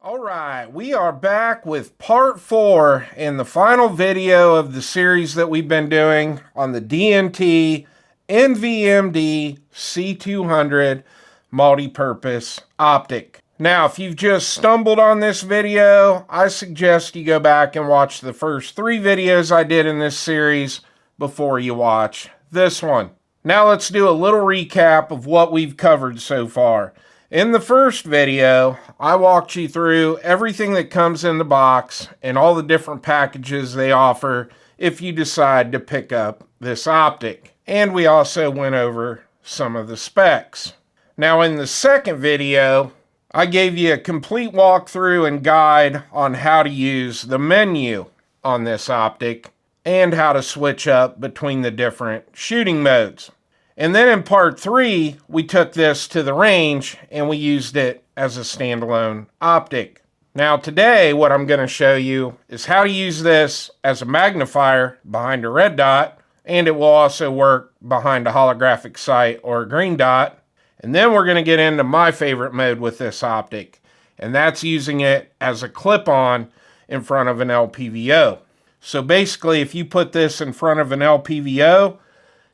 All right, we are back with part 4 in the final video of the series that we've been doing on the DNT NVMD-C200 multi-purpose optic. Now, if you've just stumbled on this video, I suggest you go back and watch the first 3 videos I did in this series before you watch this one. Now let's do a little recap of what we've covered so far. In the first video, I walked you through everything that comes in the box and all the different packages they offer if you decide to pick up this optic. And we also went over some of the specs. Now in the second video, I gave you a complete walkthrough and guide on how to use the menu on this optic and how to switch up between the different shooting modes. And then in part 3, we took this to the range and we used it as a standalone optic. Now today, what I'm going to show you is how to use this as a magnifier behind a red dot, and it will also work behind a holographic sight or a green dot. And then we're going to get into my favorite mode with this optic, and that's using it as a clip-on in front of an LPVO. So basically, if you put this in front of an LPVO,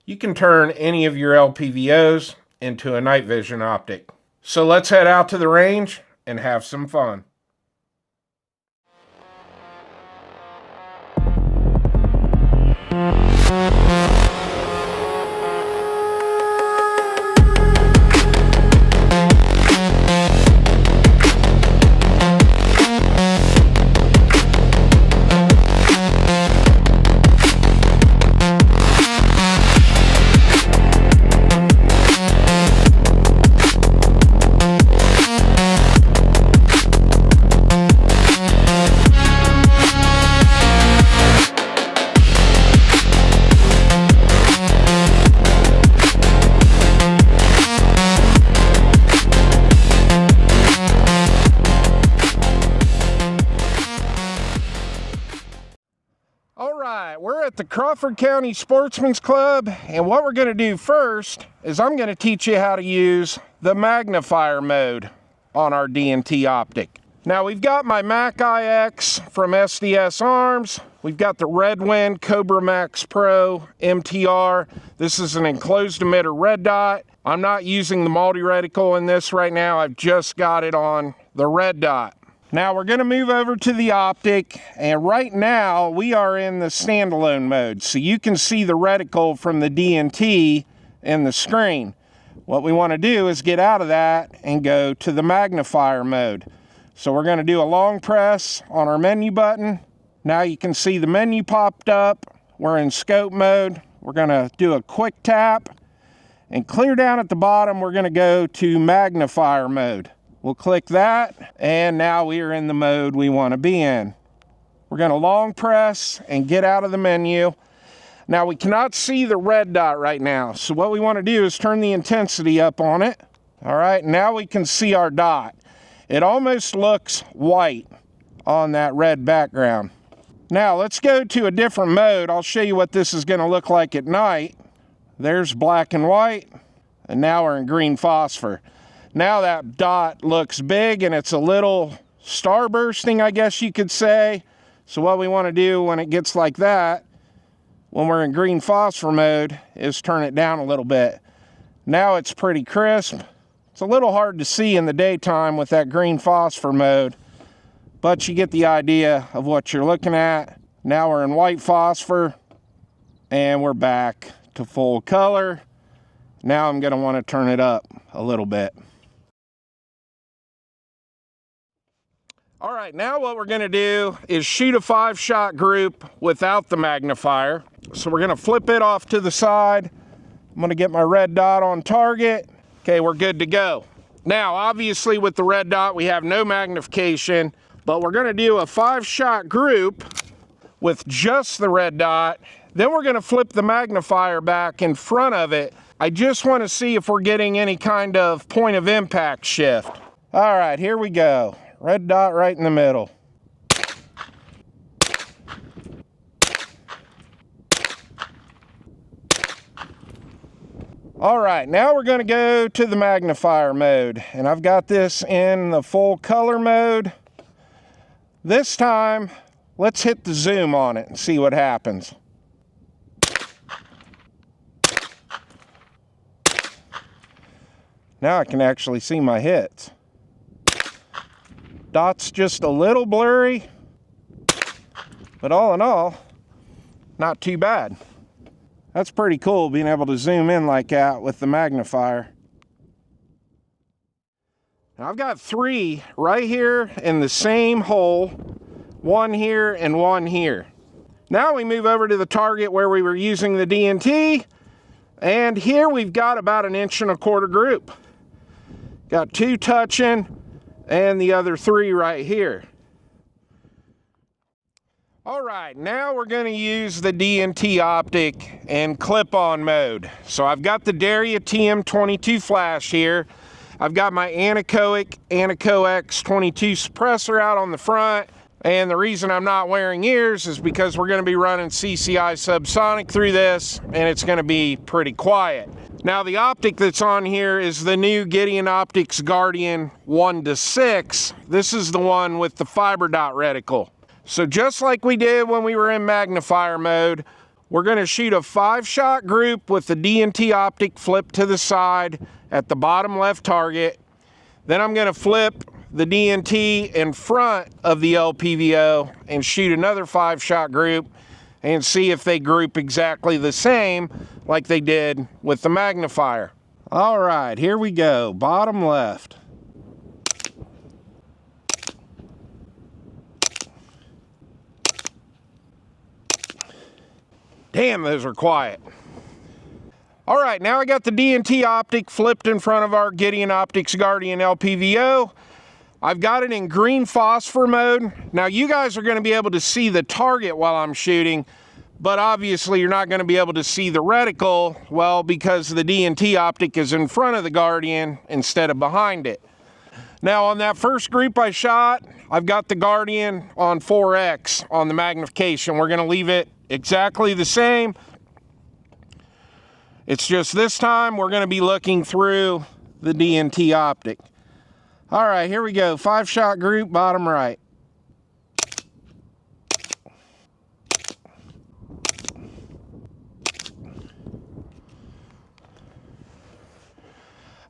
you can turn any of your LPVOs into a night vision optic. So let's head out to the range and have some fun. We're at the Crawford County Sportsman's Club, and what we're going to do first is I'm going to teach you how to use the magnifier mode on our DNT optic. Now we've got my Mac IX from SDS Arms. We've got the Redwind Cobra Max Pro MTR. This is an enclosed emitter red dot. I'm not using the multi-reticle in this right now. I've just got it on the red dot. Now we're going to move over to the optic, and right now we are in the standalone mode, so you can see the reticle from the DNT in the screen. What we want to do is get out of that and go to the magnifier mode. So we're going to do a long press on our menu button. Now you can see the menu popped up. We're in scope mode. We're going to do a quick tap, and clear down at the bottom we're going to go to magnifier mode. We'll click that, and now we are in the mode we want to be in. We're going to long press and get out of the menu. Now we cannot see the red dot right now, so what we want to do is turn the intensity up on it. All right, now we can see our dot. It almost looks white on that red background. Now let's go to a different mode. I'll show you what this is going to look like at night. There's black and white, and now we're in green phosphor. Now that dot looks big and it's a little starbursting, I guess you could say. So what we want to do when it gets like that, when we're in green phosphor mode, is turn it down a little bit. Now it's pretty crisp. It's a little hard to see in the daytime with that green phosphor mode, but you get the idea of what you're looking at. Now we're in white phosphor, and we're back to full color. Now I'm going to want to turn it up a little bit. All right, now what we're going to do is shoot a 5-shot group without the magnifier. So we're going to flip it off to the side. I'm going to get my red dot on target. Okay, we're good to go. Now, obviously with the red dot, we have no magnification, but we're going to do a 5-shot group with just the red dot. Then we're going to flip the magnifier back in front of it. I just want to see if we're getting any kind of point of impact shift. All right, here we go. Red dot right in the middle. All right, now we're going to go to the magnifier mode, and I've got this in the full color mode. This time, let's hit the zoom on it and see what happens. Now I can actually see my hits. Dot's just a little blurry, but all in all, not too bad. That's pretty cool being able to zoom in like that with the magnifier. Now I've got 3 right here in the same hole, 1 here and 1 here. Now we move over to the target where we were using the DNT, and here we've got about 1.25 inch group. Got 2 touching and the other 3 right here. All right, now we're going to use the DNT optic in clip-on mode. So I've got the Daria TM22 flash here. I've got my anechoic Anecho X22 suppressor out on the front. And the reason I'm not wearing ears is because we're going to be running CCI subsonic through this, and it's going to be pretty quiet. Now the optic that's on here is the new Gideon Optics Guardian 1:6. This is the one with the fiber dot reticle. So just like we did when we were in magnifier mode, we're going to shoot a 5-shot group with the DNT optic flipped to the side at the bottom left target. Then I'm going to flip the DNT in front of the LPVO and shoot another 5-shot group and see if they group exactly the same like they did with the magnifier. All right, here we go, bottom left. Damn, those are quiet. All right, now I got the DNT optic flipped in front of our Gideon Optics Guardian LPVO. I've got it in green phosphor mode. Now you guys are going to be able to see the target while I'm shooting, but obviously you're not going to be able to see the reticle, well, because the DNT optic is in front of the Guardian instead of behind it. Now on that first group I shot, I've got the Guardian on 4X on the magnification. We're going to leave it exactly the same. It's just this time we're going to be looking through the DNT optic. All right, here we go. 5-shot group, bottom right.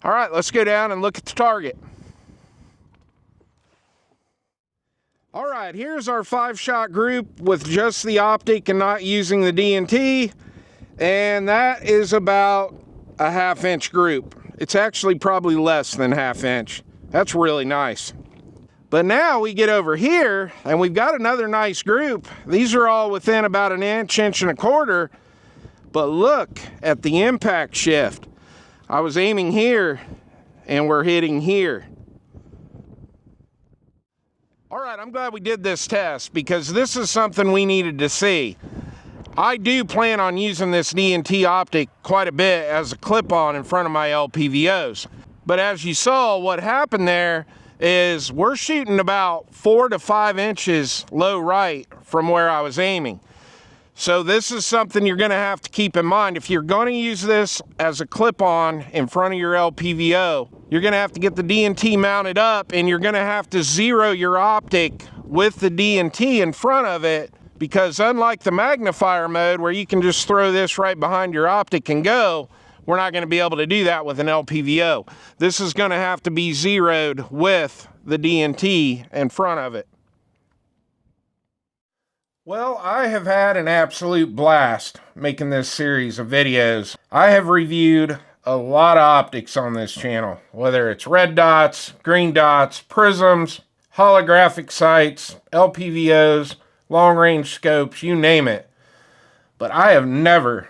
All right, let's go down and look at the target. All right, here's our 5-shot group with just the optic and not using the DNT. And that is about a 1/2 inch group. It's actually probably less than 1/2 inch. That's really nice. But now we get over here and we've got another nice group. These are all within about 1 inch, 1.25 inches. But look at the impact shift. I was aiming here and we're hitting here. All right, I'm glad we did this test because this is something we needed to see. I do plan on using this DNT optic quite a bit as a clip-on in front of my LPVOs. But as you saw, what happened there is we're shooting about 4 to 5 inches low right from where I was aiming. So this is something you're going to have to keep in mind. If you're going to use this as a clip-on in front of your LPVO, you're going to have to get the DNT mounted up and you're going to have to zero your optic with the DNT in front of it, because unlike the magnifier mode where you can just throw this right behind your optic and go, we're not going to be able to do that with an LPVO. This is going to have to be zeroed with the DNT in front of it. Well, I have had an absolute blast making this series of videos. I have reviewed a lot of optics on this channel, whether it's red dots, green dots, prisms, holographic sights, LPVOs, long-range scopes, you name it. But I have never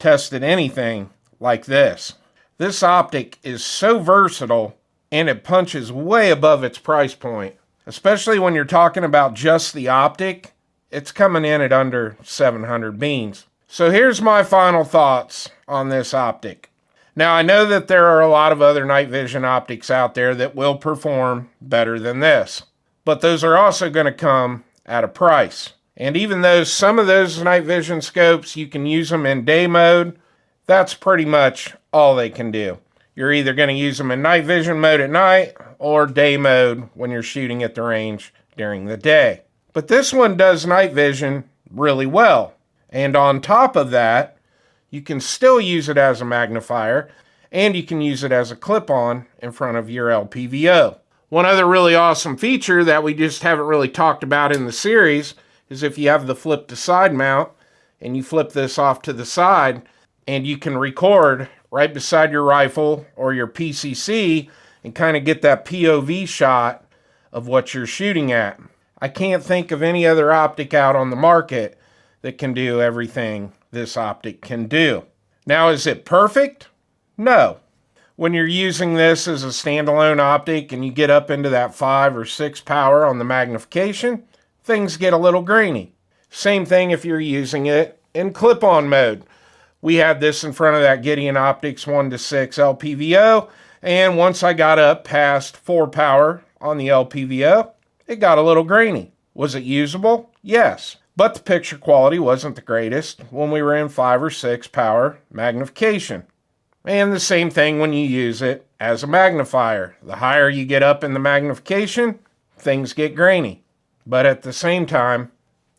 tested anything like this. This optic is so versatile and it punches way above its price point. Especially when you're talking about just the optic, it's coming in at under 700 beans. So here's my final thoughts on this optic. Now I know that there are a lot of other night vision optics out there that will perform better than this, but those are also going to come at a price. And even though some of those night vision scopes, you can use them in day mode, that's pretty much all they can do. You're either going to use them in night vision mode at night or day mode when you're shooting at the range during the day. But this one does night vision really well. And on top of that, you can still use it as a magnifier, and you can use it as a clip-on in front of your LPVO. One other really awesome feature that we just haven't really talked about in the series is if you have the flip to side mount and you flip this off to the side and you can record right beside your rifle or your PCC and kind of get that POV shot of what you're shooting at. I can't think of any other optic out on the market that can do everything this optic can do. Now, is it perfect? No. When you're using this as a standalone optic and you get up into that 5 or 6 power on the magnification, things get a little grainy. Same thing if you're using it in clip-on mode. We had this in front of that Gideon Optics 1:6 LPVO, and once I got up past 4 power on the LPVO, it got a little grainy. Was it usable? Yes. But the picture quality wasn't the greatest when we were in 5 or 6 power magnification. And the same thing when you use it as a magnifier. The higher you get up in the magnification, things get grainy. But at the same time,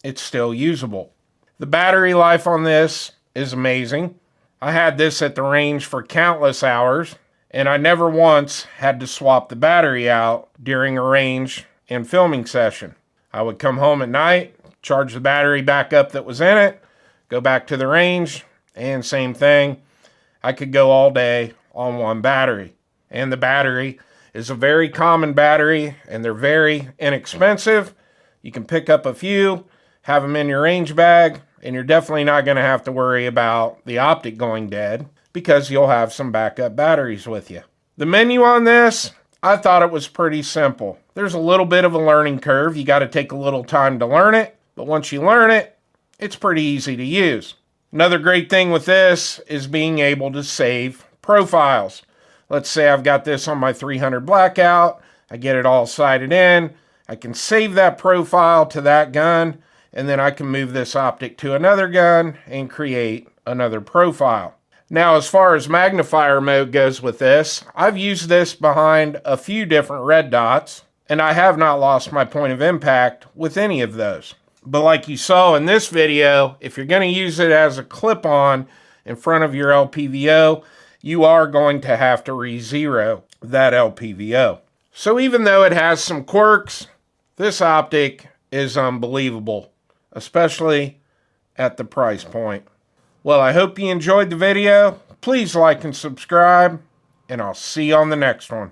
it's still usable. The battery life on this is amazing. I had this at the range for countless hours, and I never once had to swap the battery out during a range and filming session. I would come home at night, charge the battery back up that was in it, go back to the range, and same thing. I could go all day on one battery. And the battery is a very common battery, and they're very inexpensive. You can pick up a few, have them in your range bag, and you're definitely not going to have to worry about the optic going dead because you'll have some backup batteries with you. The menu on this, I thought it was pretty simple. There's a little bit of a learning curve. You got to take a little time to learn it, but once you learn it, it's pretty easy to use. Another great thing with this is being able to save profiles. Let's say I've got this on my 300 blackout. I get it all sighted in. I can save that profile to that gun, and then I can move this optic to another gun and create another profile. Now, as far as magnifier mode goes with this, I've used this behind a few different red dots, and I have not lost my point of impact with any of those. But like you saw in this video, if you're going to use it as a clip-on in front of your LPVO, you are going to have to re-zero that LPVO. So even though it has some quirks, this optic is unbelievable, especially at the price point. Well, I hope you enjoyed the video. Please like and subscribe, and I'll see you on the next one.